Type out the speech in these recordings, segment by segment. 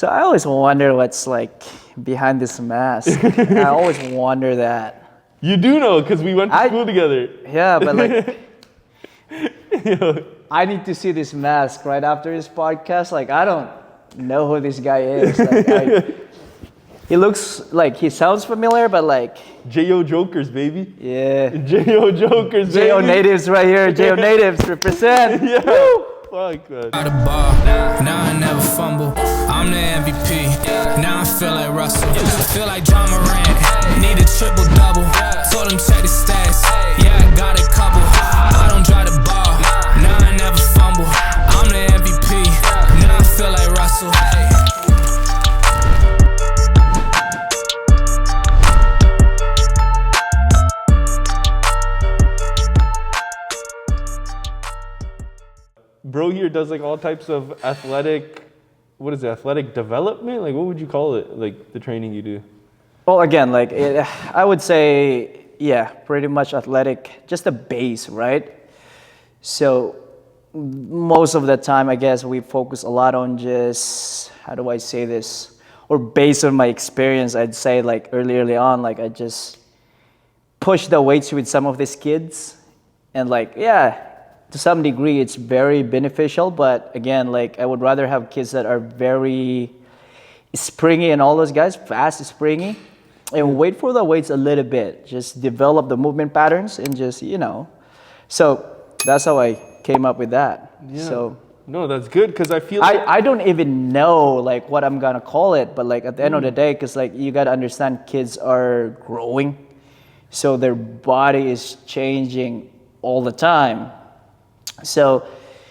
So I always wonder what's like behind this mask. I always wonder that. You do know because we went to school together. Yeah, but like, I need to see this mask right after this podcast. Like, I don't know who this guy is. Like, he looks like he sounds familiar, but like J.O. Jokers, baby. Yeah. J.O. Jokers, baby. J.O. Natives right here. J.O. Natives represent. Yeah. Fuck, man. Out of bar, now I never fumble. I'm the MVP. Now I feel like Russell. I feel like John Morant. Need a triple double. Told him check the stats. Yeah, I got a couple. I don't drive the ball. Now I never fumble. I'm the MVP. Now I feel like Russell. Bro here does like all types of athletic, what is it, athletic development? Like what would you call it, like the training you do? Well, again, like I would say, yeah, pretty much athletic, just the base, right? So most of the time, I guess we focus a lot on just, how do I say this? Or based on my experience, I'd say like early on, like I just push the weights with some of these kids. And like, yeah, to some degree, it's very beneficial. But again, like I would rather have kids that are very springy and all those guys, fast, springy. And wait for the weights a little bit. Just develop the movement patterns and just, you know. So that's how I came up with that. Yeah. So no, that's good because I feel like I don't even know like what I'm gonna call it, but like at the end of the day, because like you gotta understand kids are growing, so their body is changing all the time. So,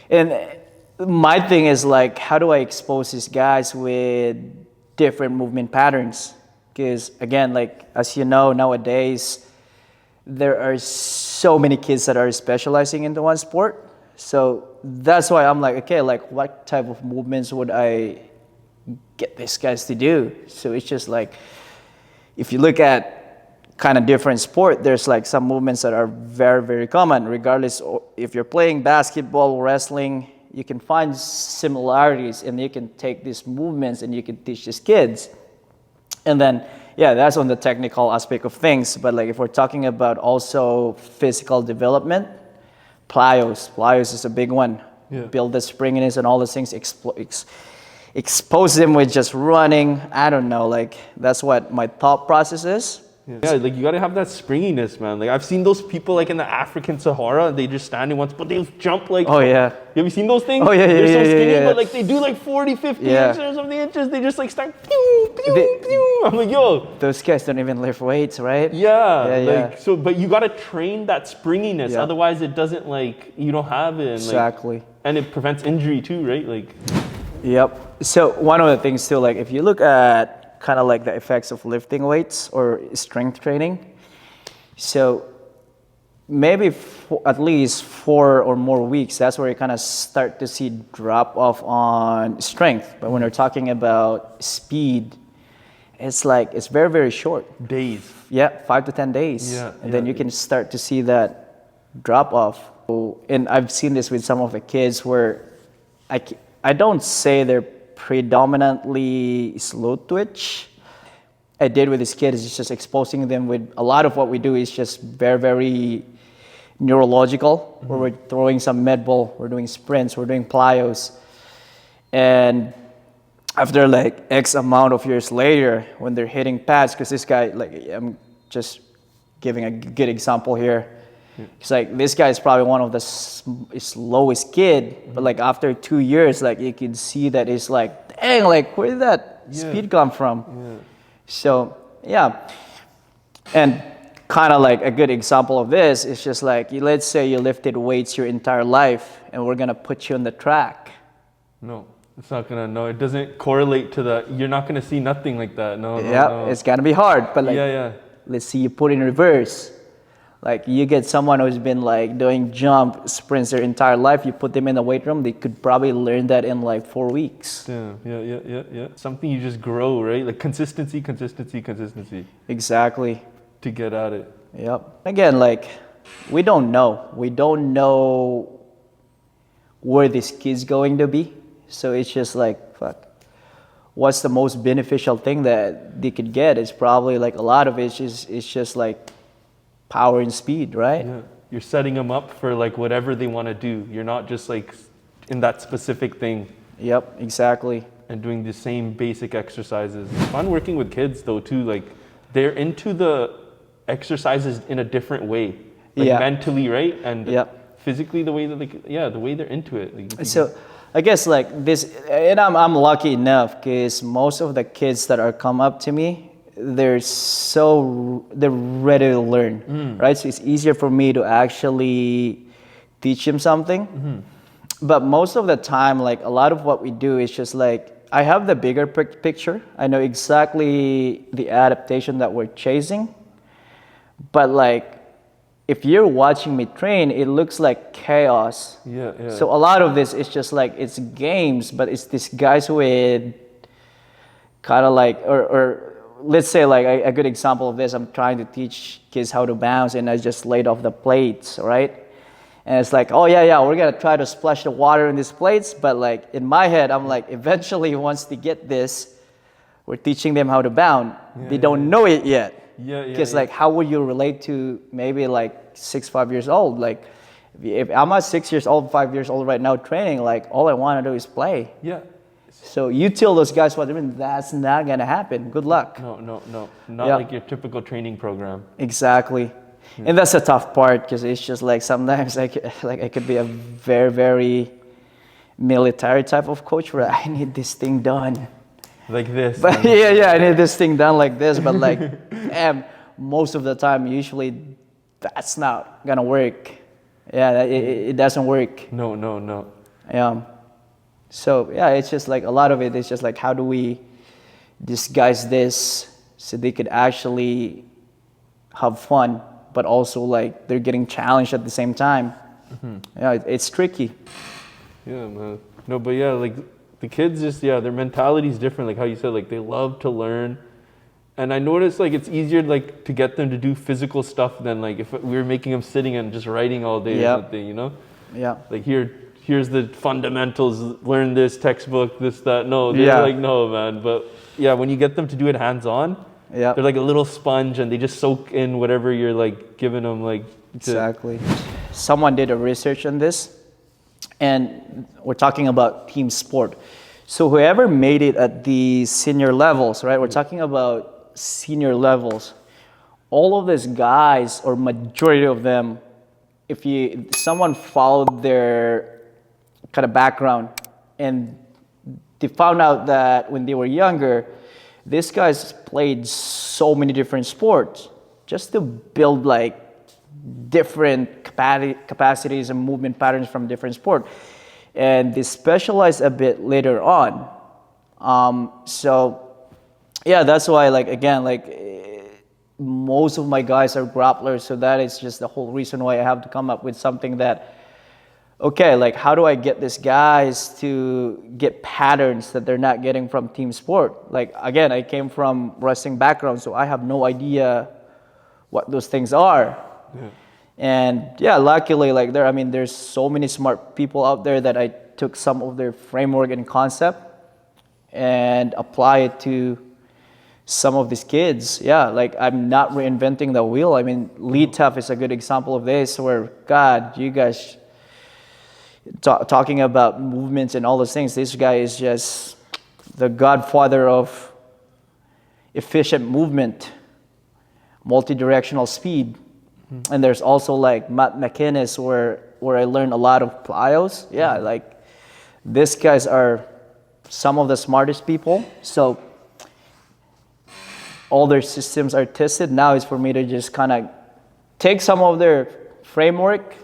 and my thing is like, how do I expose these guys with different movement patterns? Because again, like as you know, nowadays there are so many kids that are specializing into one sport. So that's why I'm like, okay, like what type of movements would I get these guys to do? So it's just like, if you look at kind of different sport, there's like some movements that are very, very common, regardless if you're playing basketball, wrestling, you can find similarities and you can take these movements and you can teach these kids. And then, yeah, that's on the technical aspect of things. But like if we're talking about also physical development, plyos is a big one. Yeah. Build the springiness and all those things, expose them with just running. I don't know, like that's what my thought process is. Yeah, like you gotta have that springiness, man. Like I've seen those people like in the African Sahara, they just standing once, but they jump like. Oh yeah. Have you seen those things? Oh yeah, yeah, They're so skinny, yeah. but like they do like 40, 50 inches or something inches. They just like start pew, pew, They, pew. I'm like, yo. Those guys don't even lift weights, right? Yeah, yeah. Like so, but you gotta train that springiness. Yeah. Otherwise, it doesn't like you don't have it. And, exactly. Like, and it prevents injury too, right? Like. Yep. So one of the things too, like if you look at kind of like the effects of lifting weights or strength training. So maybe at least 4 or more weeks, that's where you kind of start to see drop off on strength. But when we're talking about speed, it's like, it's very, very short. Days. Yeah, 5 to 10 days. Yeah, and then you can start to see that drop off. And I've seen this with some of the kids where I don't say they're predominantly slow twitch. I did with these kids is just exposing them with a lot of what we do is just very, very neurological, where we're throwing some med ball, we're doing sprints, we're doing plyos. And after like X amount of years later, when they're hitting pads, because this guy, like I'm just giving a good example here. It's like this guy is probably one of the slowest kid, but like after 2 years, like you can see that it's like, dang, like where did that speed come from? Yeah. So, yeah. And kind of like a good example of this is just like, let's say you lifted weights your entire life and we're going to put you on the track. No, it's not going to, no, it doesn't correlate to the, you're not going to see nothing like that. No, no. It's going to be hard, but like, let's see you put in reverse. Like you get someone who's been like doing jump sprints their entire life, you put them in the weight room, they could probably learn that in like 4 weeks. Yeah. Something you just grow, right? Like consistency. Exactly. To get at it. Yep. Again, like we don't know. We don't know where this kid's going to be. So it's just like, fuck. what's the most beneficial thing that they could get, is probably like a lot of it's just like power and speed, right? Yeah. You're setting them up for like whatever they want to do. You're not just like in that specific thing. Yep, exactly. And doing the same basic exercises. It's fun working with kids though too. Like they're into the exercises in a different way. Like mentally, right? And physically, the way that the way they're into it. Like, so I guess like this, and I'm lucky enough because most of the kids that are come up to me, they're ready to learn, right? So it's easier for me to actually teach them something. But most of the time, like a lot of what we do is just like, I have the bigger picture. I know exactly the adaptation that we're chasing. But like, if you're watching me train, it looks like chaos. Yeah. So a lot of this is just like, it's games, but it's these guys with kind of like, or let's say like a good example of this, I'm trying to teach kids how to bounce and I just laid off the plates, right? And it's like, oh yeah, we're gonna try to splash the water in these plates. But like in my head, I'm like, eventually once they get this, we're teaching them how to bound. They don't know it yet. Because like, how would you relate to maybe like 5 years old? Like if I'm at 6 years old, 5 years old right now training, like all I want to do is play. Yeah. So you tell those guys what I mean, that's not gonna happen. Good luck. No. Not like your typical training program. Exactly. And that's the tough part because it's just like sometimes I could be a very, very military type of coach where I need this thing done. Like this. But I need this thing done like this. But like, most of the time, usually that's not gonna work. Yeah, it doesn't work. No. Yeah. So yeah, it's just like a lot of it is just like, how do we disguise this so they could actually have fun, but also like they're getting challenged at the same time. Yeah, it's tricky. Yeah, man. No, but yeah, like the kids just, their mentality is different. Like how you said, like they love to learn. And I noticed like it's easier like to get them to do physical stuff than like if we were making them sitting and just writing all day or something, you know? Yeah. Like here's the fundamentals, learn this textbook, this, that. No, they're like, no, man. But yeah, when you get them to do it hands-on, they're like a little sponge and they just soak in whatever you're like giving them. Like exactly. Someone did a research on this, and we're talking about team sport. So whoever made it at the senior levels, right? We're talking about senior levels. All of these guys, or majority of them, if someone followed their kind of background and they found out that when they were younger, these guys played so many different sports just to build like different capacities and movement patterns from different sport. And they specialized a bit later on. So yeah, that's why like, again, like most of my guys are grapplers. So that is just the whole reason why I have to come up with something that, okay, like how do I get these guys to get patterns that they're not getting from team sport? Like, again, I came from wrestling background, so I have no idea what those things are. And yeah, luckily, like there's so many smart people out there that I took some of their framework and concept and apply it to some of these kids. Yeah, like I'm not reinventing the wheel. I mean, Lead Tough is a good example of this where, God, you guys talking about movements and all those things, this guy is just the godfather of efficient movement, multi-directional speed. And there's also like Matt McInnes where I learned a lot of plyos. Yeah, like these guys are some of the smartest people. So all their systems are tested. Now it's for me to just kind of take some of their framework.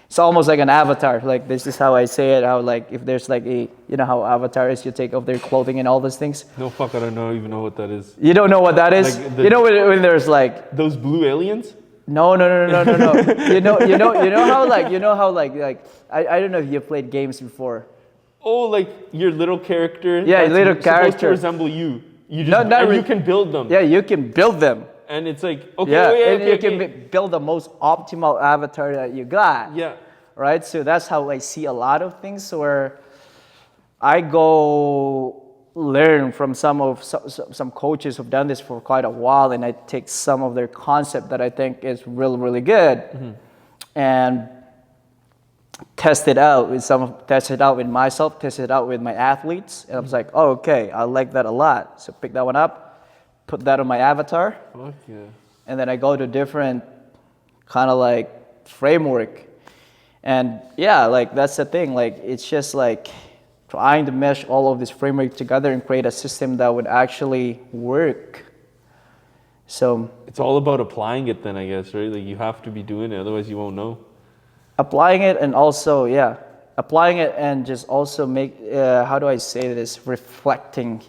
It's almost like an avatar. Like this is how I say it. How like if there's like a, you know how avatar is, you take off their clothing and all those things. No, fuck, I don't even know what that is. You don't know what that is? Like you know when there's like those blue aliens? No. you know how like I don't know if you've played games before. Oh, like your little character. Yeah, little character supposed to resemble you. You just you can build them. Yeah, you can build them. And it's like okay, you can build the most optimal avatar that you got. Yeah. Right. So that's how I see a lot of things where I go learn from some coaches who've done this for quite a while, and I take some of their concept that I think is really, really good, and test it out with myself, test it out with my athletes, and I was like, oh, okay, I like that a lot. So pick that one up, put that on my avatar, Fuck yeah. and then I go to different kind of like framework. And yeah, like that's the thing, like it's just like trying to mesh all of this framework together and create a system that would actually work. So It's all about applying it then, I guess, right? Like you have to be doing it, otherwise you won't know. applying it, and also, yeah, applying it and just also make, how do I say this, reflecting.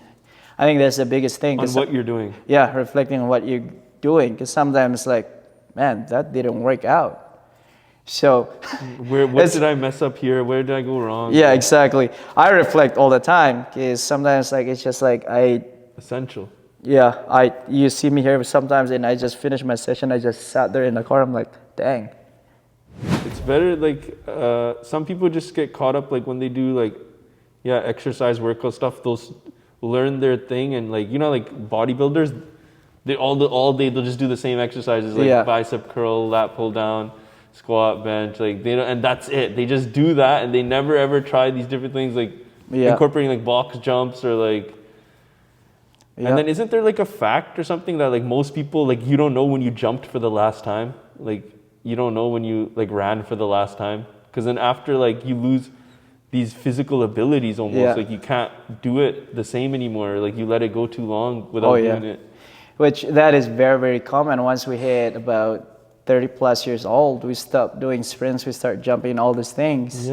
I think that's the biggest thing. On what you're doing. Yeah, reflecting on what you're doing, because sometimes like, man, that didn't work out. So What did I mess up here? Where did I go wrong? yeah, exactly. I reflect all the time, because sometimes like it's just like Essential. you see me here sometimes, and I just finished my session, I just sat there in the car, I'm like, dang. It's better, like, some people just get caught up, like, when they do, like, exercise, workout stuff, those learn their thing, and, like, you know, like, bodybuilders, they all day, they'll just do the same exercises, like, bicep curl, lat pull down, squat, bench, like, they don't, and that's it. They just do that, and they never, ever try these different things, like, incorporating, like, box jumps, or, like, and then isn't there, like, a fact or something that, like, most people, like, you don't know when you jumped for the last time, like, you don't know when you like ran for the last time, because then after like you lose these physical abilities almost, like you can't do it the same anymore, like you let it go too long without doing it. Which that is very, very common. Once we hit about 30 plus years old, we stop doing sprints, we start jumping, all these things,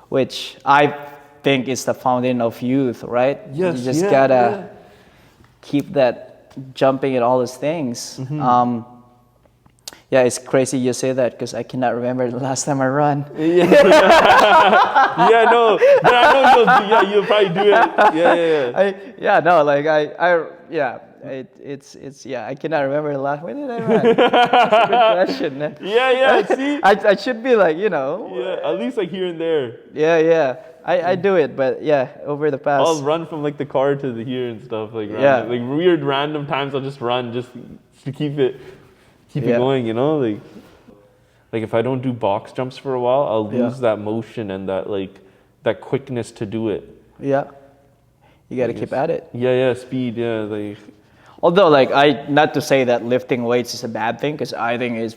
which I think is the fountain of youth, right? Yes, you just gotta keep that jumping and all those things. Yeah, it's crazy you say that, because I cannot remember the last time I ran. No, but I know you'll probably do it. I cannot remember the last. When did I run? That's a good question. Man. See, I should be like, you know. at least like here and there. I do it, but over the past. I'll run from like the car to the here and stuff, like like weird random times I'll just run just to keep it going, you know, like if I don't do box jumps for a while, I'll lose that motion and that quickness to do it. You got to keep at it. Speed, like. Although, like, not to say that lifting weights is a bad thing, because I think it's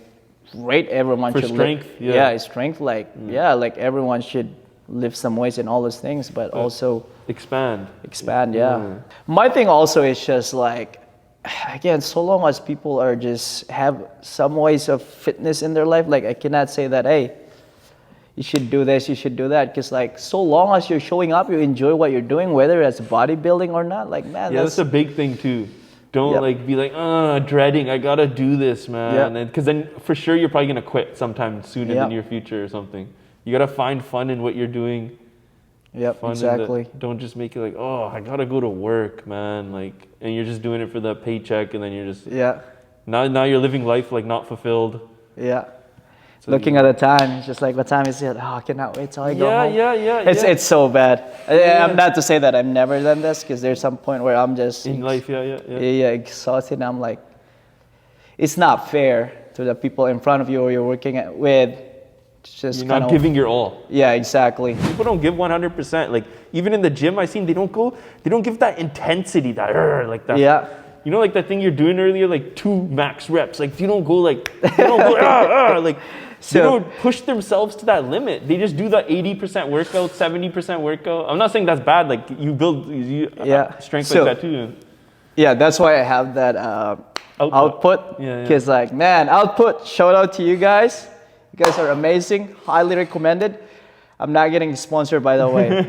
great. Everyone should strength. It's strength. Like, like everyone should lift some weights and all those things, but also expand. My thing also is just like, again, so long as people are just have some ways of fitness in their life, like I cannot say that, hey, you should do this, you should do that, because like so long as you're showing up, you enjoy what you're doing, whether it's bodybuilding or not, like, man, that's a big thing too. Don't like be like, dreading, I gotta do this, man, and because then for sure you're probably gonna quit sometime soon in the near future or something. You gotta find fun in what you're doing. Exactly. Don't just make it like, oh, I gotta go to work, man, like, and you're just doing it for the paycheck, and then you're just now you're living life like not fulfilled. So looking at the time, it's just like, what time is it? Oh, I cannot wait till I go home. It's so bad. I'm not to say that I've never done this, because there's some point where I'm just in life, exhausted. I'm like, it's not fair to the people in front of you or you're working with. Just you're not giving your all. Exactly. People don't give 100%. Like even in the gym, I've seen they don't give that intensity, that like that. You know, like that thing you're doing earlier, like 2 max reps. Like you don't go like like they don't push themselves to that limit. They just do the 80% workout, 70% workout. I'm not saying that's bad. Like you build strength like that too. That's why I have that output. Because like, man, output. Shout out to you guys. You guys are amazing. Highly recommended. I'm not getting sponsored, by the way.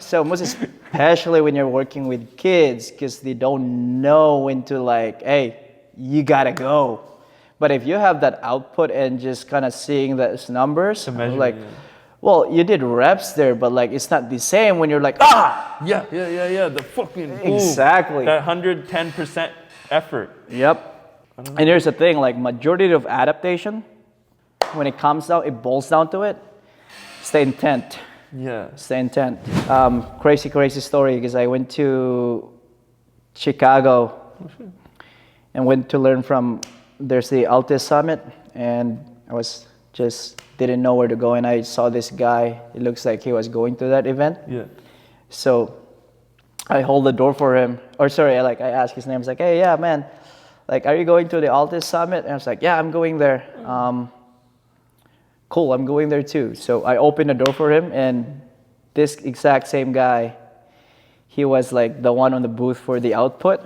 So most especially when you're working with kids, because they don't know when to like, hey, you gotta go. But if you have that output and just kind of seeing those numbers, like, well, you did reps there, but like it's not the same when you're like, the fucking exactly that 110% effort. And here's the thing, like majority of adaptation, when it comes down, it boils down to it, it's the intent. Yeah. It's the intent. Crazy story because I went to Chicago and went to learn from, there's the Altis Summit, and I was just didn't know where to go, and I saw this guy. It looks like he was going to that event. Yeah. So I hold the door for him. Or sorry, I asked his name. I was like, hey, yeah, man, like, are you going to the Altis Summit? And I was like, yeah, I'm going there. Cool, I'm going there too. So I opened the door for him, and this exact same guy, he was like the one on the booth for the output.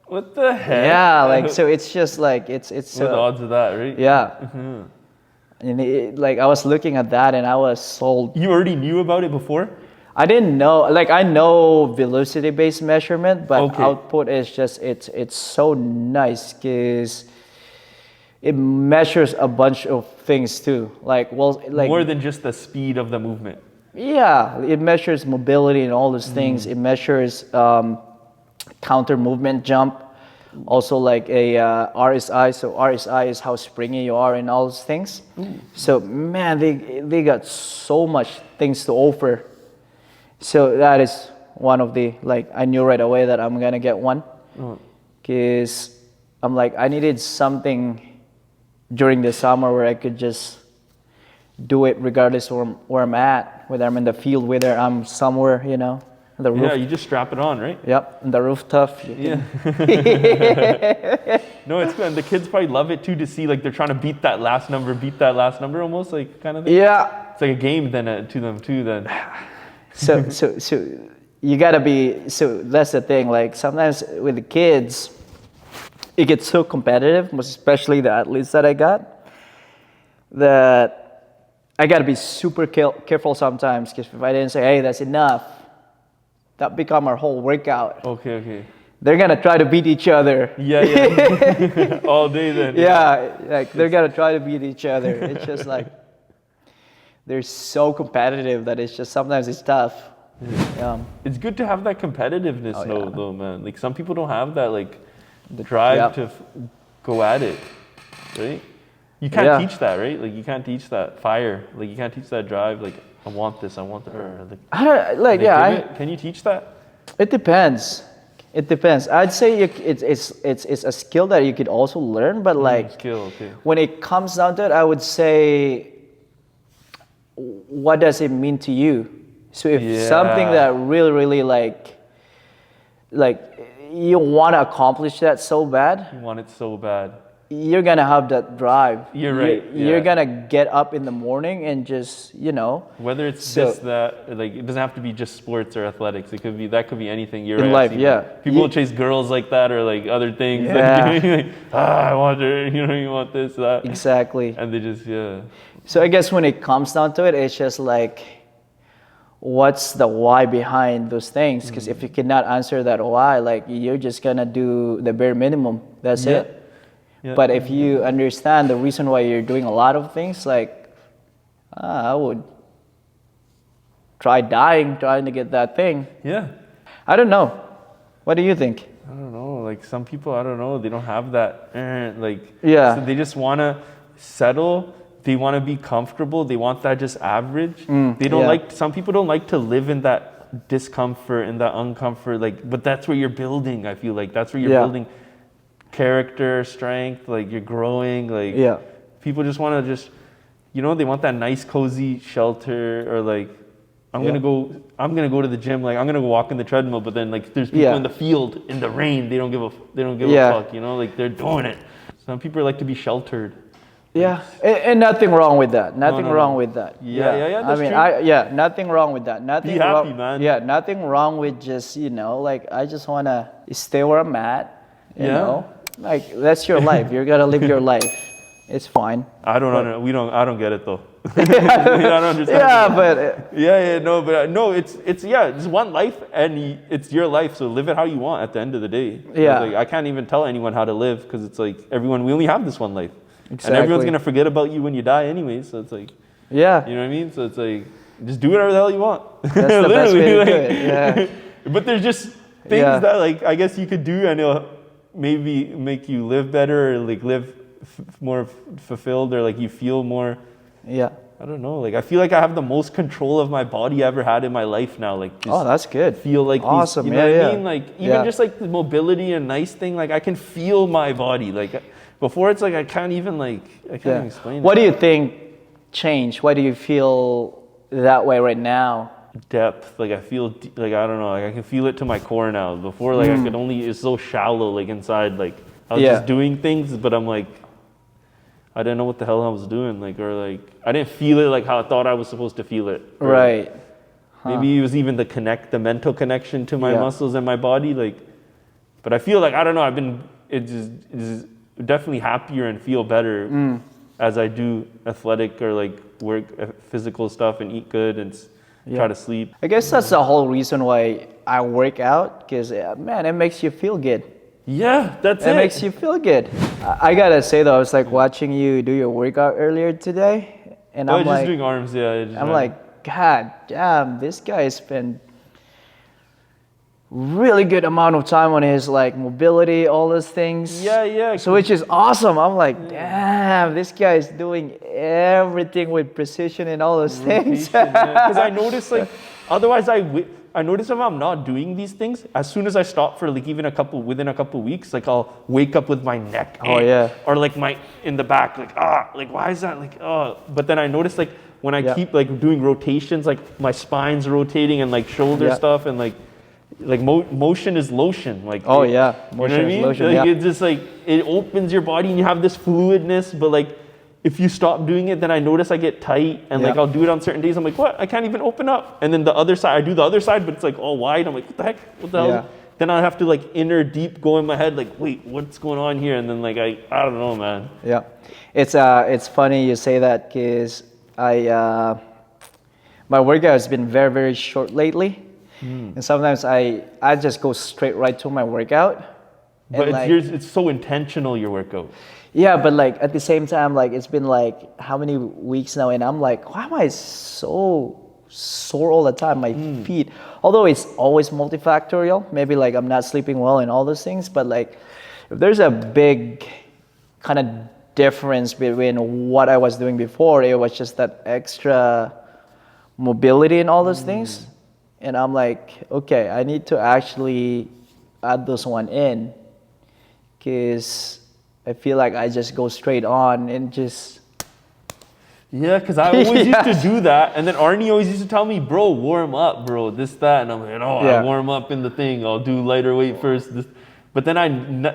What the heck? Yeah, like, so it's just like, it's What are the odds of that, right? yeah. Mm-hmm. And like, I was looking at that and I was sold. You already knew about it before? I didn't know, like, I know velocity-based measurement, but Okay. output is just, it's so nice because it measures a bunch of things too. Like, well, like, More than just the speed of the movement. yeah, it measures mobility and all those things. It measures counter movement jump, also like a RSI. So RSI is how springy you are and all those things. So man, they got so much things to offer. So that is one of the, like, I knew right away that I'm gonna get one because I'm like, I needed something during the summer where I could just do it regardless of where I'm at, whether I'm in the field, whether I'm somewhere, you know, on the roof. Yeah, you just strap it on, right? Yep, on the rooftop. Yeah. No, it's good. And the kids probably love it too, to see like they're trying to beat that last number almost, like, kind of thing. Yeah. It's like a game then to them too then. So you gotta be, so that's the thing, like sometimes with the kids, it gets so competitive, most especially the athletes that I got, that I gotta be super careful sometimes, because if I didn't say, hey, that's enough, that become our whole workout. Okay. They're gonna try to beat each other. Yeah. All day then. Yeah, like they're gonna try to beat each other. It's just like, they're so competitive that it's just, sometimes it's tough. It's good to have that competitiveness though, man. Like some people don't have that, like, the drive Yep. to go at it, right? You can't teach that, right? Like you can't teach that fire. Like you can't teach that drive. Like I want this, I want that. Like, I don't, like, yeah, can you teach that? it depends. It depends. I'd say it's a skill that you could also learn, but like Skill, okay. when it comes down to it, I would say, what does it mean to you? So if something that really like you want to accomplish that so bad, You want it so bad. you're gonna have that drive. You're right, You're gonna get up in the morning and just, you know. Whether it's So- this, that, like it doesn't have to be just sports or athletics. It could be anything. You're In right. life, I've seen yeah. that. People will chase girls like that or like other things. Yeah. Like, I want her. You want this, that. Exactly. And they just So I guess when it comes down to it, it's just like, what's the why behind those things? Because if you cannot answer that why, like you're just gonna do the bare minimum. That's it. Yeah. But if you understand the reason why you're doing a lot of things, like I would try trying to get that thing. Yeah. I don't know. What do you think? I don't know. Like some people, I don't know. They don't have that. Yeah. So they just want to settle. They want to be comfortable. They want that just average. They don't like. Some people don't like to live in that discomfort and that uncomfort. Like, but that's where you're building. I feel like that's where you're building character, strength. Like you're growing. Like people just want to just, they want that nice, cozy shelter, or like, I'm gonna go to the gym. Like I'm gonna go walk in the treadmill. But then like there's people in the field in the rain. They don't give a fuck. Like they're doing it. Some people like to be sheltered. Yeah, and nothing wrong with that. Nothing No. wrong with that. Yeah, that's true. Nothing wrong with that. Nothing Be happy, wrong, man. Yeah, nothing wrong with just, like, I just want to stay where I'm at, you know? Like, that's your life. You're going to live your life. It's fine. I don't get it though. I don't understand. Yeah, but... It's one life and it's your life, so live it how you want at the end of the day. Yeah. Like, I can't even tell anyone how to live because it's like we only have this one life. Exactly. And everyone's gonna forget about you when you die anyway, so it's like, yeah. you know what I mean? So it's like, just do whatever the hell you want. That's the best way to do it, yeah. But there's just things that like, I guess you could do and it'll maybe make you live better or like live more fulfilled or like you feel more I don't know. Like I feel like I have the most control of my body I ever had in my life now. Like just Oh, that's good. feel like Awesome. these, you know Yeah, what I yeah. mean? Like even Yeah. just like the mobility and nice thing, like I can feel my body. Like before it's like I can't even Yeah. explain What it. do you think changed? Why do you feel that way right now? Depth, like I feel like I don't know, like I can feel it to my core now. Before like I could only, it's so shallow like inside, like I was Yeah. just doing things, but I'm like I didn't know what the hell I was doing, like, or like I didn't feel it like how I thought I was supposed to feel it. Or Right. maybe it was even the mental connection to my Yeah. muscles and my body, like. But I feel like I don't know. It's definitely happier and feel better as I do athletic or like work physical stuff and eat good and try to sleep. I guess that's the whole reason why I work out, because man, it makes you feel good. Yeah, that's It it. makes you feel good. I gotta say though, I was like watching you do your workout earlier today, and I I'm was just like, doing arms, yeah. I'm like, God damn, this guy spent really good amount of time on his like mobility, all those things. yeah. So which is awesome. I'm like, damn, this guy is doing everything with precision and all those things. Because I noticed like, otherwise I notice if I'm not doing these things, as soon as I stop for like even within a couple weeks, like I'll wake up with my neck. Oh, yeah. Or like my, in the back, like why is that like, but then I notice like when I Yeah. keep like doing rotations, like my spine's rotating and like shoulder Yeah. stuff and like motion is lotion. Like, Oh, it- yeah. you know what Motion I is mean? lotion, Like, yeah. it's just like, it opens your body and you have this fluidness, but like, if you stop doing it, then I notice I get tight and like Yeah. I'll do it on certain days. I'm like, what? I can't even open up. And then the other side, I do the other side, but it's like all wide. I'm like, what the heck? What the hell? Yeah. Then I have to like inner deep go in my head, like, wait, what's going on here? And then like, I don't know, man. Yeah, it's funny you say that, because my workout has been very, very short lately, and sometimes I just go straight right to my workout. But And, it's, like, it's so intentional, your workout. yeah, but like at the same time, like it's been like how many weeks now, and I'm like, why am I so sore all the time? My feet, although it's always multifactorial. Maybe like I'm not sleeping well and all those things, but like if there's a big kind of difference between what I was doing before, it was just that extra mobility and all those things, and I'm like, okay, I need to actually add those one in, because I feel like I just go straight on and just Yeah, because I always Yeah. used to do that. And then Arnie always used to tell me, bro, warm up, bro, this, that. And I'm like, oh, Yeah. I warm up in the thing. I'll do lighter weight first. This. But then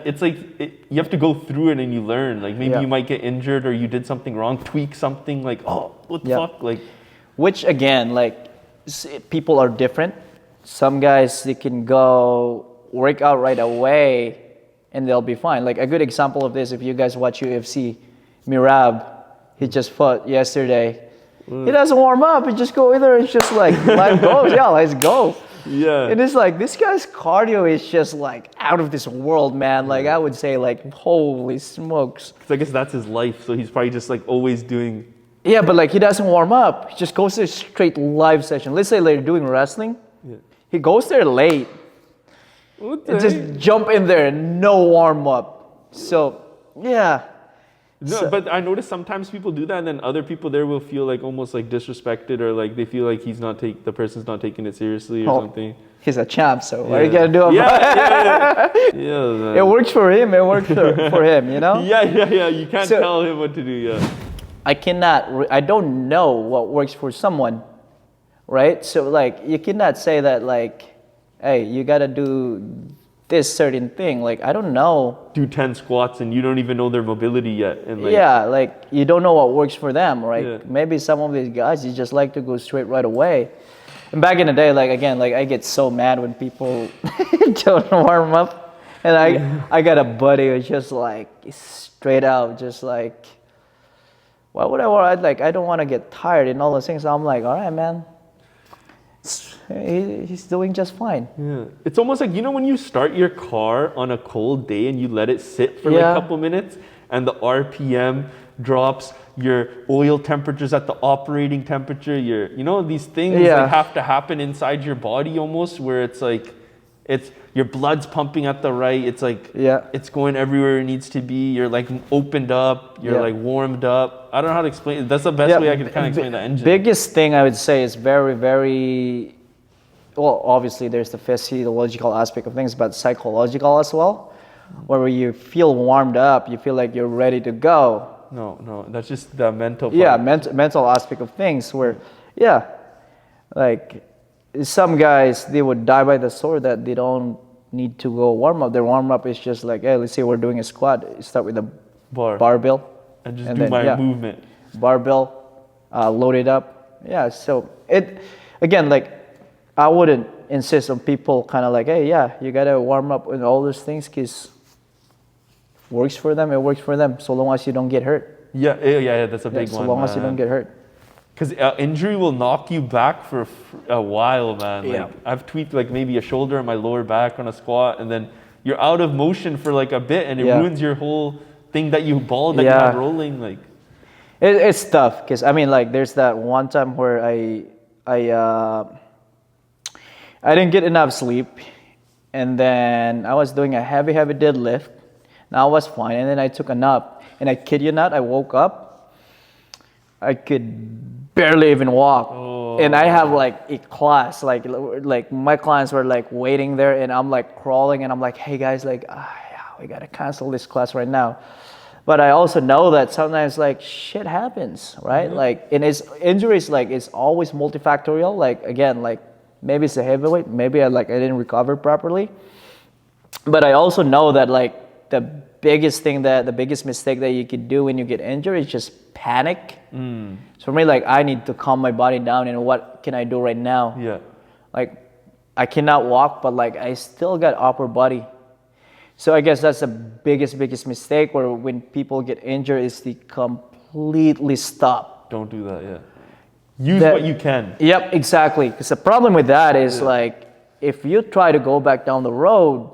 it's like, you have to go through it and you learn. Like maybe Yeah. you might get injured or you did something wrong, tweak something like, oh, what the Yeah. fuck? Like, which again, like people are different. Some guys, they can go work out right away and they'll be fine. Like a good example of this, if you guys watch UFC, Mirab, he just fought yesterday. He doesn't warm up. He just go in there and just like, life goes. Yeah, let's go. yeah. And it's like, this guy's cardio is just like out of this world, man. Like I would say like, holy smokes. 'Cause I guess that's his life. So he's probably just like always doing. Yeah, but like he doesn't warm up. He just goes to a straight live session. Let's say they're doing wrestling. Yeah. He goes there late. What the And heck? just jump in there and no warm up. So yeah. No, So- but I notice sometimes people do that, and then other people there will feel like almost like disrespected, or like they feel like the person's not taking it seriously or Oh, something. he's a champ, so what are you gonna do about Yeah, man. it? Works for him. It works for him. You know. Yeah. You can't So- tell him what to do. Yeah. I don't know what works for someone, right? So like you cannot say that like, hey, you gotta do this certain thing. Like I don't know. Do 10 squats and you don't even know their mobility yet, and like Yeah, like you don't know what works for them, right? Yeah. Maybe some of these guys, you just like to go straight right away. And back in the day, like again, like I get so mad when people don't warm up, and I got a buddy who's just like straight out, just like, why would I want? Like I don't want to get tired and all those things. So I'm like, all right, man. He's doing just fine. Yeah. It's almost like, you know, when you start your car on a cold day and you let it sit for like Yeah. a couple minutes and the RPM drops, your oil temperature's at the operating temperature, these things Yeah. like have to happen inside your body almost, where it's like It's your blood's pumping at the right. It's like Yeah. it's going everywhere it needs to be. You're like opened up. You're Yeah. like warmed up. I don't know how to explain it. That's the best way I can kind of explain the engine. Biggest thing I would say is very, very, well, obviously there's the physiological aspect of things, but psychological as well, where you feel warmed up, you feel like you're ready to go. No, that's just the mental part. Yeah, mental aspect of things where, yeah, like some guys, they would die by the sword that they don't need to go warm up. Their warm up is just like, hey, let's say we're doing a squat. You start with a barbell. And just do my movement. Barbell, load it up. Yeah, so it, again, like, I wouldn't insist on people kind of like, hey, yeah, you got to warm up and all those things because works for them, it works for them, so long as you don't get hurt. Yeah, that's a big one. So long as you don't get hurt. Because injury will knock you back for a while, man. Yeah. Like I've tweaked like maybe a shoulder and my lower back on a squat, and then you're out of motion for like a bit, and it ruins your whole thing that you balled that you had rolling. Like it's tough because I mean, like, there's that one time where I didn't get enough sleep, and then I was doing a heavy deadlift. Now I was fine, and then I took a nap, and I kid you not, I woke up, I could barely even walk, and I have like a class, like my clients were like waiting there, and I'm like crawling, and I'm like, hey guys, like, we gotta cancel this class right now. But I also know that sometimes like shit happens, right? Like, and it's injuries, like it's always multifactorial. Like again, like maybe it's a heavyweight, maybe I didn't recover properly. But I also know that like the biggest mistake that you could do when you get injured is just panic. So for me, like, I need to calm my body down, and what can I do right now? Yeah. Like, I cannot walk, but like I still got upper body. So I guess that's the biggest mistake, where when people get injured is they completely stop. Don't do that, yeah. Use what you can. Yep, exactly. Because the problem with that is like, if you try to go back down the road,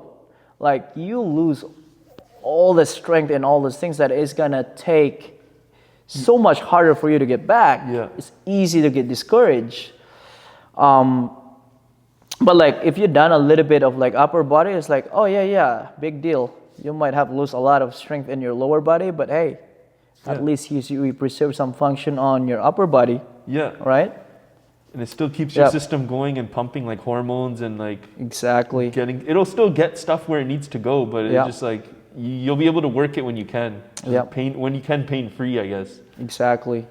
like you lose all the strength and all those things that is gonna take so much harder for you to get back. Yeah. It's easy to get discouraged. But like if you've done a little bit of like upper body, it's like, oh yeah, big deal. You might have lose a lot of strength in your lower body, but hey, at least you preserve some function on your upper body. Yeah. Right? And it still keeps your system going and pumping like hormones and like exactly. It'll still get stuff where it needs to go, but it's just like you'll be able to work it when you can. When you can, pain free, I guess. Exactly.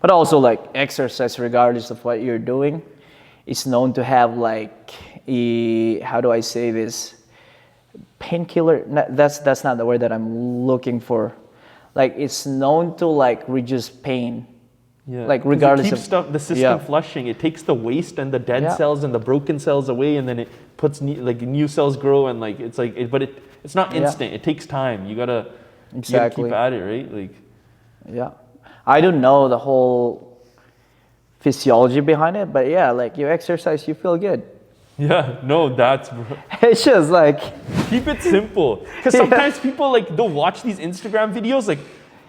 But also like exercise, regardless of what you're doing, is known to have like how do I say this? Painkiller. That's not the word that I'm looking for. Like it's known to like reduce pain. Yeah. Like regardless it keeps of the system flushing. It takes the waste and the dead cells and the broken cells away, and then it puts new cells grow, and like it's like it's not instant. It takes time. You gotta keep at it, right? Like I don't know the whole physiology behind it, but like you exercise, you feel good. It's just like keep it simple, because sometimes people like they'll watch these Instagram videos like,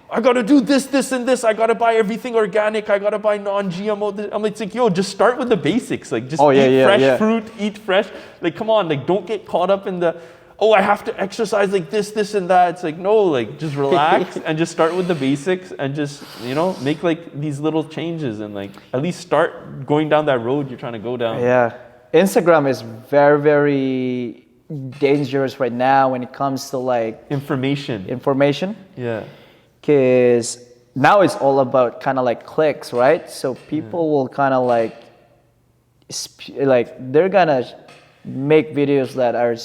I gotta do this and this, I gotta buy everything organic, I gotta buy non-GMO. I'm like, it's like, yo, just start with the basics, like just eat fresh fruit, eat fresh, like come on, like don't get caught up in the, I have to exercise like this and that. It's like, no, like just relax and just start with the basics and just, make like these little changes and like at least start going down that road you're trying to go down. Instagram is very, very dangerous right now when it comes to like information. Because now it's all about kind of like clicks, right? So people will kind of like they're gonna make videos that are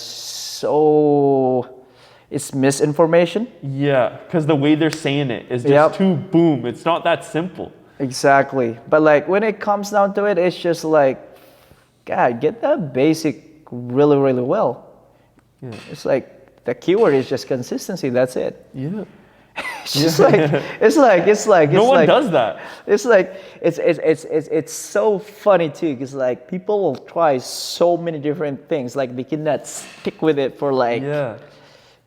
it's misinformation. Yeah, because the way they're saying it is just too boom. It's not that simple. Exactly. But like when it comes down to it, it's just like, God, get that basic really, really well. Yeah. It's like the keyword is just consistency. That's it. Yeah. It's just like no one does that. It's like it's so funny too, because like people will try so many different things, like they cannot stick with it for like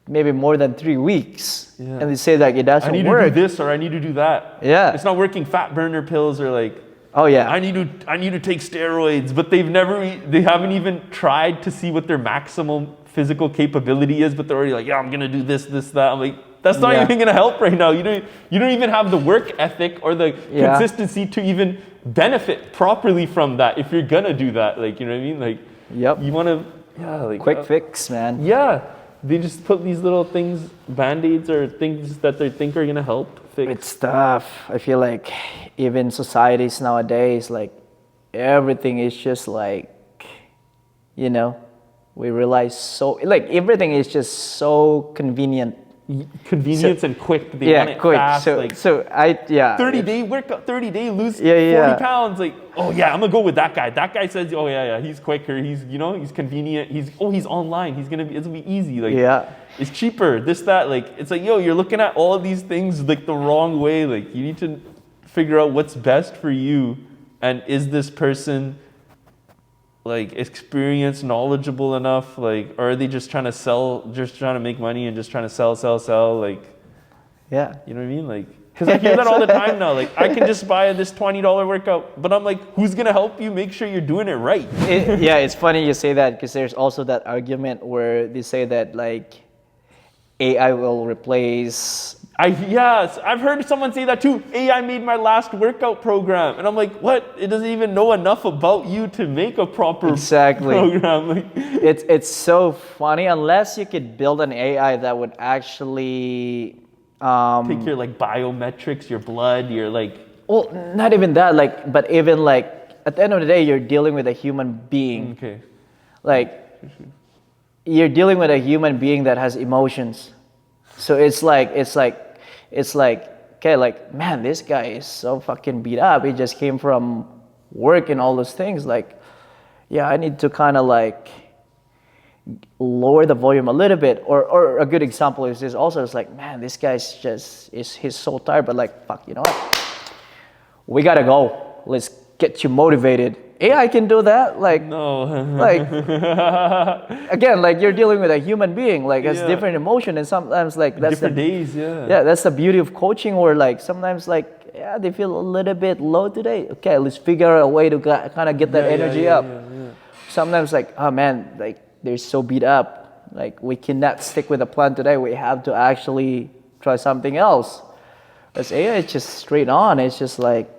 maybe more than 3 weeks, and they say that it doesn't work. I need to do this or I need to do that. Yeah, it's not working. Fat burner pills or like Oh yeah. I need to take steroids, but they haven't even tried to see what their maximum physical capability is, but they're already like, yeah, I'm gonna do this, that. I'm like, that's not even gonna help right now. You don't even have the work ethic or the consistency to even benefit properly from that if you're gonna do that. Like, you know what I mean? Like, Yep. you wanna, like Quick fix, man. Yeah. They just put these little things, band-aids or things that they think are gonna help fix. It's tough. I feel like even societies nowadays, like everything is just like, you know, we realize like everything is just so convenient. Convenience and quick. They want it quick. fast. So, like 30-day workout, 30 day lose 40 pounds. Like, oh yeah, I'm gonna go with that guy. That guy says, oh yeah, he's quicker. He's he's convenient. He's online. It's gonna be easy. Like, it's cheaper. This, that. Like, it's like, yo, you're looking at all of these things like the wrong way. Like, you need to figure out what's best for you, and is this person like experienced, knowledgeable enough, like, or are they just trying to sell, just trying to make money and just trying to sell, like, you know what I mean? Like, because I hear that all the time now. Like, I can just buy this $20 workout, but I'm like, who's gonna help you make sure you're doing it right? It's funny you say that, because there's also that argument where they say that like AI will replace. I've heard someone say that too. AI made my last workout program, and I'm like, what? It doesn't even know enough about you to make a proper program. Like, it's so funny, unless you could build an AI that would actually take your like biometrics, your blood, your like. Well, not even that. Like, but even like at the end of the day, you're dealing with a human being. Okay. Like, you're dealing with a human being that has emotions. So it's like, okay, like, man, this guy is so fucking beat up. He just came from work and all those things. Like, yeah, I need to kind of like lower the volume a little bit. Or a good example is this also. It's like, man, this guy's he's so tired, but like, fuck, you know what? We gotta go. Let's get you motivated. AI can do that. Like, no. Like, again, like, you're dealing with a human being, like, has different emotion, and sometimes like that's different days, that's the beauty of coaching, where like sometimes like they feel a little bit low today. Okay, let's figure out a way to kind of get that energy up. Sometimes like, oh man, like they're so beat up, like we cannot stick with the plan today. We have to actually try something else. As AI, it's just straight on. It's just like,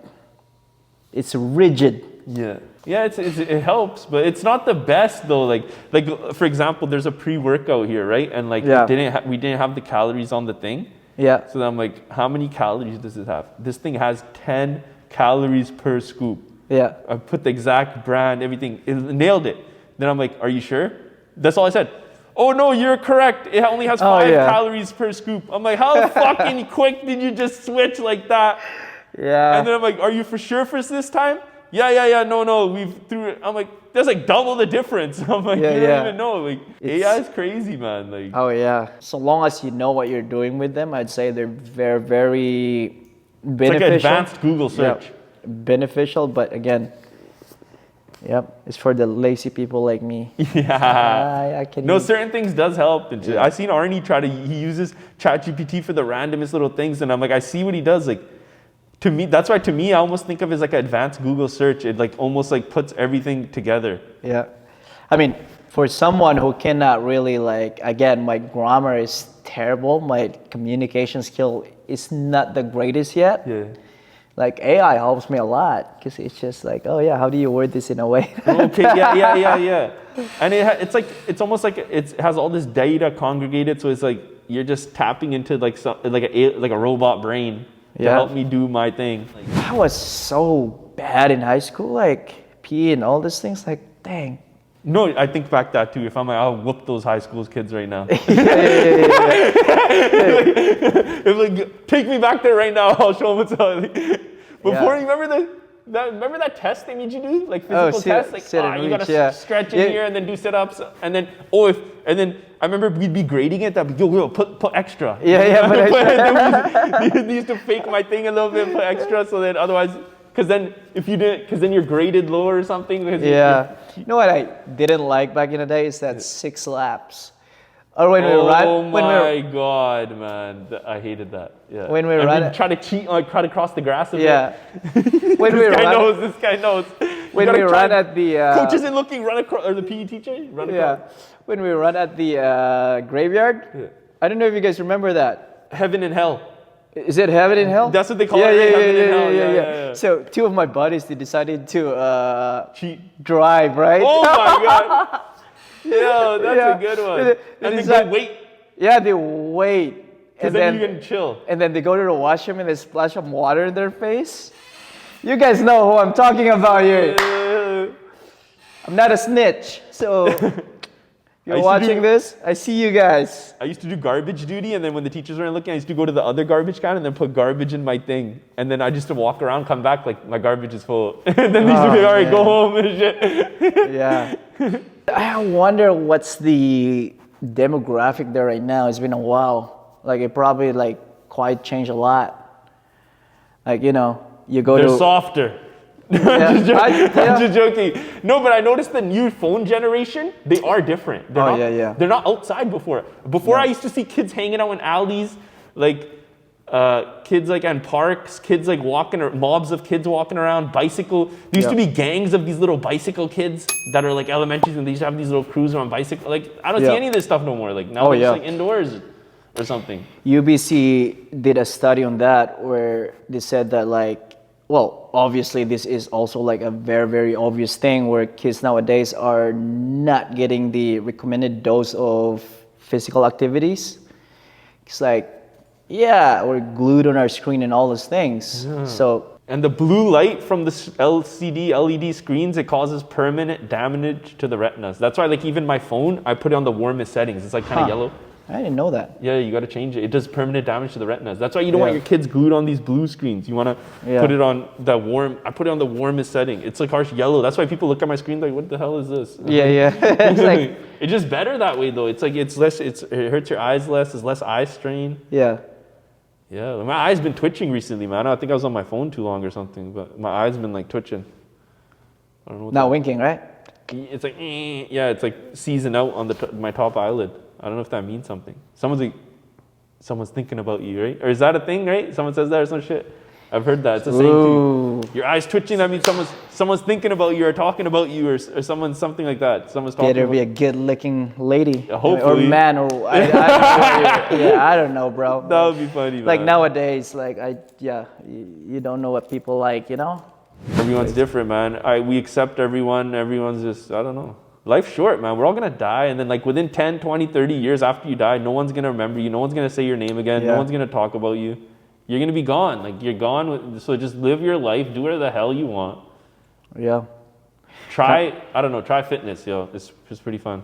it's rigid. Yeah, it helps, but it's not the best though. Like for example, there's a pre-workout here, right? And like we didn't have the calories on the thing. Yeah. So then I'm like, how many calories does this have? This thing has 10 calories per scoop. Yeah. I put the exact brand, everything. It nailed it. Then I'm like, are you sure? That's all I said. Oh no, you're correct. It only has 5 calories per scoop. I'm like, how fucking quick did you just switch like that? Yeah. And then I'm like, are you for sure for this time? Yeah. No. We've threw it. I'm like, that's like double the difference. I'm like, you don't even know. Like, AI is crazy, man. Like, oh yeah. So long as you know what you're doing with them, I'd say they're very, very beneficial. It's like advanced Google search. Yep. Beneficial, but again, it's for the lazy people like me. Yeah. I can certain things does help. I seen Arnie he uses ChatGPT for the randomest little things, and I'm like, I see what he does. Like, to me, that's why to me, I almost think of it as like an advanced Google search. It like almost like puts everything together. Yeah. I mean, for someone who cannot really like, again, my grammar is terrible. My communication skill is not the greatest yet. Yeah. Like, AI helps me a lot, because it's just like, oh yeah, how do you word this in a way? Okay, yeah. And it's like, it's almost like it has all this data congregated, so it's like you're just tapping into like a robot brain to help me do my thing. I was so bad in high school, like PE and all these things. Like, dang. No, I think back that too. If I'm like, I'll whoop those high school kids right now. Like, take me back there right now. I'll show them what's up. Before, you remember that test they made you do, like physical test, like you gotta stretch in here and then do sit-ups, and then I remember we'd be grading it. That yo, put extra. They used to fake my thing a little bit, put extra, so that otherwise. Because then you're graded lower or something. You know what I didn't like back in the day is that 6 laps. Or when we run, Oh when my god, man! I hated that. Yeah. When we and run, we try to cheat, try to cross the grass a bit. yeah. When we This guy run, knows. This guy knows. when we run at the coach isn't looking. Run across, or the PE teacher. Run across. yeah, when we run at the graveyard. Yeah. I don't know if you guys remember that. Heaven and hell. Is it heaven in hell? That's what they call yeah, it. Yeah, Right? yeah, Heaven yeah, and hell. yeah, Yeah. So two of my buddies, they decided to Cheat. drive, right? Oh my god. Yo, that's Yeah. a good one. They And they decide- go wait. Yeah, they wait. Because then you can chill. And then they go to the washroom and they splash some water in their face. You guys know who I'm talking about here. I'm not a snitch, so you're used to watching do- this. I see you guys. I used to do garbage duty, and then when the teachers weren't looking, I used to go to the other garbage can and then put garbage in my thing. And then I just to walk around, come back, like, my garbage is full. And then these would be, all right, man. go home and shit. Yeah. I wonder what's the demographic there right now. It's been a while. Like it probably like quite changed a lot. Like, you know, you go They're to softer. Yeah, I'm just joking. No, but I noticed the new phone generation, they are different. They're Oh, not, yeah. They're not outside before. Before I used to see kids hanging out in alleys, like kids like in parks, kids like walking, or mobs of kids walking around, bicycle. There used to be gangs of these little bicycle kids that are like elementary, and they used to have these little crews on bicycle. Like I don't see any of this stuff no more. Like now they're just like indoors or something. UBC did a study on that where they said that like, well, obviously this is also like a very, very obvious thing where kids nowadays are not getting the recommended dose of physical activities. It's like, yeah, we're glued on our screen and all those things. So, And the blue light from the LCD, LED screens, it causes permanent damage to the retinas. That's why, like, even my phone, I put it on the warmest settings. It's like kind of yellow. I didn't know that. Yeah, you got to change it. It does permanent damage to the retinas. That's why you don't want your kids glued on these blue screens. You want to put it on the warm. I put it on the warmest setting. It's like harsh yellow. That's why people look at my screen like, what the hell is this? Yeah. It's like, it's just better that way though. It's like it's less. It hurts your eyes less. There's less eye strain. yeah. Yeah, my eyes been twitching recently, man. I think I was on my phone too long or something, but my eyes been like twitching. I don't know. Not winking, right? It's like, yeah, it's like seizing out on my top eyelid. I don't know if that means something. Someone's thinking about you, right? Or is that a thing, right? Someone says that or some shit. I've heard that. It's the same Ooh. thing. Your eyes twitching, that means someone's thinking about you or talking about you or something like that. Someone's talking Better about be a good-looking lady, hopefully. or man, or I don't know, bro. That would be funny, Like man. nowadays, like you don't know what people like, you know. Everyone's different, man. We accept everyone. Everyone's just, I don't know. Life's short, man. We're all going to die. And then like within 10, 20, 30 years after you die, no one's going to remember you. No one's going to say your name again. Yeah. No one's going to talk about you. You're going to be gone. Like you're gone. So just live your life. Do whatever the hell you want. Yeah. Try fitness, yo. It's pretty fun.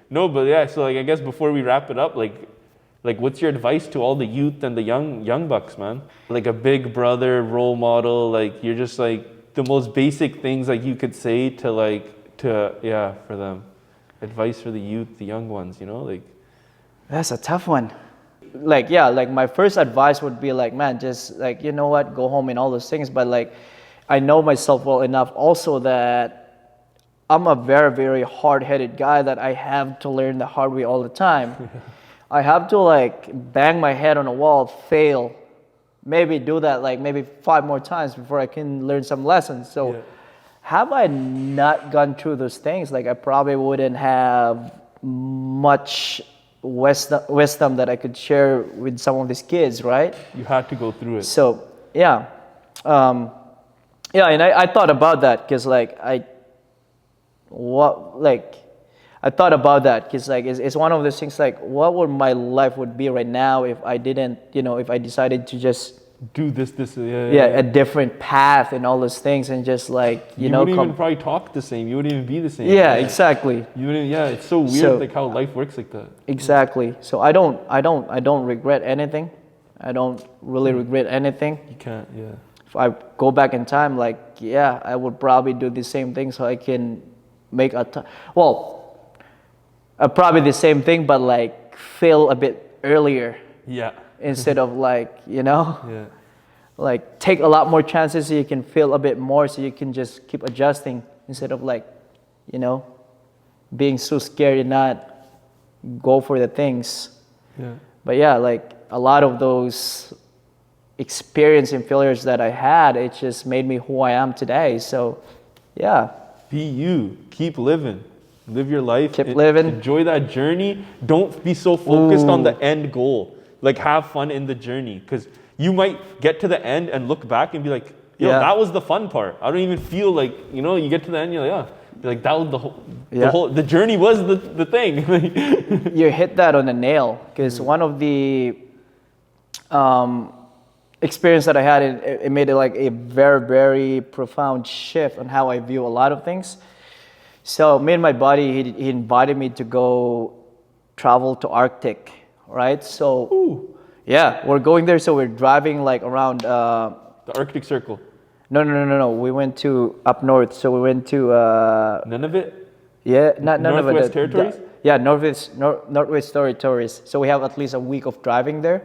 No, but yeah, so like I guess before we wrap it up, like what's your advice to all the youth and the young bucks, man? Like a big brother, role model, like you're just like the most basic things like you could say for them. Advice for the youth, the young ones, you know, like That's a tough one. Like my first advice would be like, man, just like, you know what, go home and all those things. But like, I know myself well enough also that I'm a very, very hard-headed guy that I have to learn the hard way all the time. I have to like bang my head on a wall, fail, maybe do that like maybe 5 more times before I can learn some lessons. So have I not gone through those things, like I probably wouldn't have much wisdom that I could share with some of these kids, right? you had to go through it. So and I thought about that because like I thought about that because like it's one of those things like what would my life would be right now if I didn't, if I decided to just do this, a different path and all those things and just like you wouldn't even probably talk the same. You wouldn't even be the same. Exactly. You wouldn't. Yeah, it's so weird like how life works like that. Exactly. So I don't regret anything. I don't really regret anything. You can't. Yeah. If I go back in time, like I would probably do the same thing so I can make probably the same thing, but like fail a bit earlier. Yeah. Instead of like, Yeah. like take a lot more chances so you can fail a bit more so you can just keep adjusting instead of like, being so scared and not go for the things. Yeah. But yeah, like a lot of those experience and failures that I had, it just made me who I am today. So yeah. Be you. Keep living. Live your life. Keep living. Enjoy that journey. Don't be so focused on Ooh. the end goal. Like have fun in the journey, because you might get to the end and look back and be like, yo, Yeah. that was the fun part. I don't even feel like, you know, you get to the end, you're like, yeah. You're like, that was the journey was the thing. You hit that on the nail, because one of the experience that I had, it made it like a very, very profound shift on how I view a lot of things. So me and my buddy, he invited me to go travel to Arctic, right? So yeah, we're going there. So we're driving like around. The Arctic Circle. No. We went to up north. So we went to. None of it? Yeah, none of it. Northwest Territories? Yeah, Northwest Territories. So we have at least a week of driving there.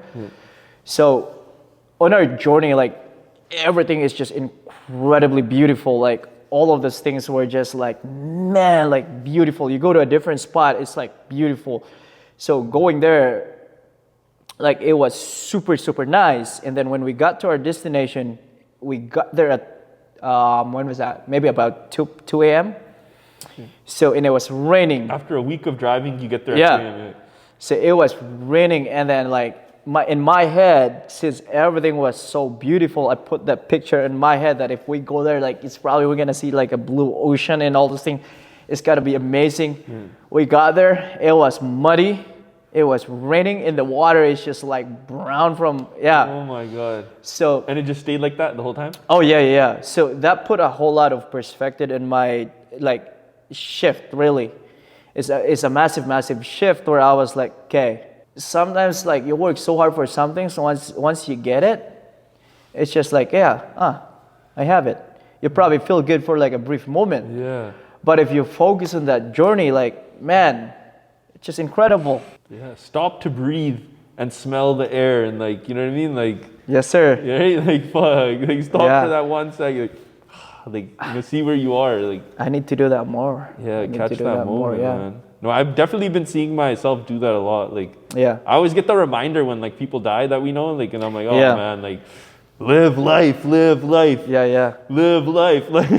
So on our journey, like everything is just incredibly beautiful. Like all of those things were just like, man, like beautiful. You go to a different spot, it's like beautiful. So going there, like it was super, super nice. And then when we got to our destination, we got there at, when was that? Maybe about 2 a.m. So, and it was raining. After a week of driving, you get there Yeah. at 2 a.m. So it was raining, and then like in my head, since everything was so beautiful, I put that picture in my head that if we go there, like it's probably we're gonna see like a blue ocean and all those things. It's gotta be amazing. We got there, it was muddy, it was raining, and the water is just like brown from Oh my God. So And it just stayed like that the whole time? oh yeah. So that put a whole lot of perspective in my like shift. Really, it's a massive shift where I was like, okay. Sometimes like you work so hard for something, so once you get it, it's just like, I have it. You probably feel good for like a brief moment. Yeah. But if you focus on that journey, like, man, it's just incredible. Yeah. Stop to breathe and smell the air and like, you know what I mean? Like, Yes, sir. yeah, like fuck. Like stop Yeah. for that 1 second. Like you know, see where you are. Like I need to do that more. yeah, I need catch to do that moment, yeah. man. No, I've definitely been seeing myself do that a lot. Like Yeah. I always get the reminder when like people die that we know, like, and I'm like, oh Yeah. man, like live life, live life, Yeah. live life. Like,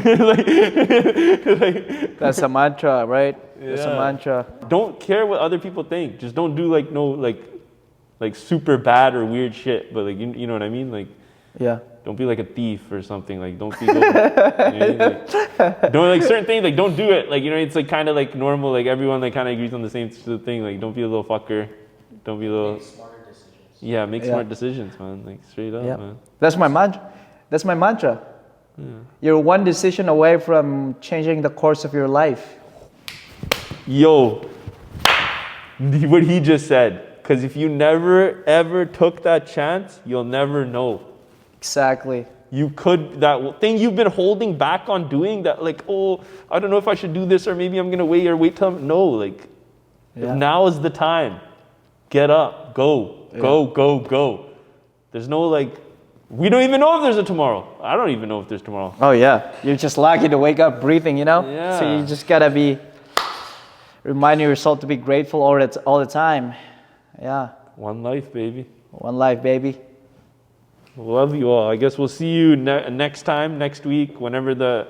That's a mantra, right? That's a Yeah. mantra. don't care what other people think. Just don't do like no like super bad or weird shit. But like you know what I mean? Like Yeah. don't be like a thief or something. Like don't be. You know what I mean? Like, don't like certain things. Like don't do it. Like you know it's like kind of like normal. Like everyone like kind of agrees on the same thing. Like don't be a little fucker. Don't be a little. Yeah, make smart decisions, man. Like straight up, Yeah. man. That's my mantra. That's my mantra. You're one decision away from changing the course of your life. Yo, what he just said. Because if you never ever took that chance, you'll never know. Exactly. You could, that thing you've been holding back on doing, that like, oh, I don't know if I should do this or maybe I'm gonna wait till no, like, now is the time. Get up, go. There's no like, we don't even know if there's a tomorrow. I don't even know if there's tomorrow. Oh yeah. You're just lucky to wake up breathing, you know? Yeah. So you just gotta be reminding yourself to be grateful all the time. Yeah. One life, baby. One life, baby. Love you all. I guess we'll see you next time, next week, whenever the.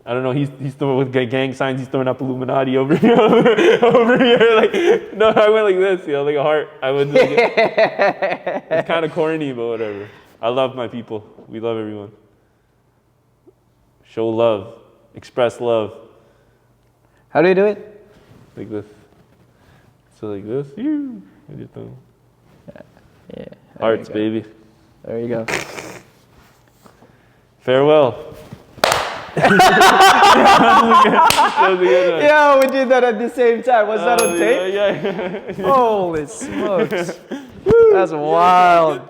I don't know. He's throwing with gang signs. He's throwing up Illuminati over here. Over here, like no, I went like this, you know, like a heart. I would. Like, it's kind of corny, but whatever. I love my people. We love everyone. Show love, express love. How do you do it? Like this. So like this. You. Yeah. Hearts, baby. There you go. Farewell. Yeah, we did that at the same time. Was that on tape? Yeah. Holy smokes. That's wild.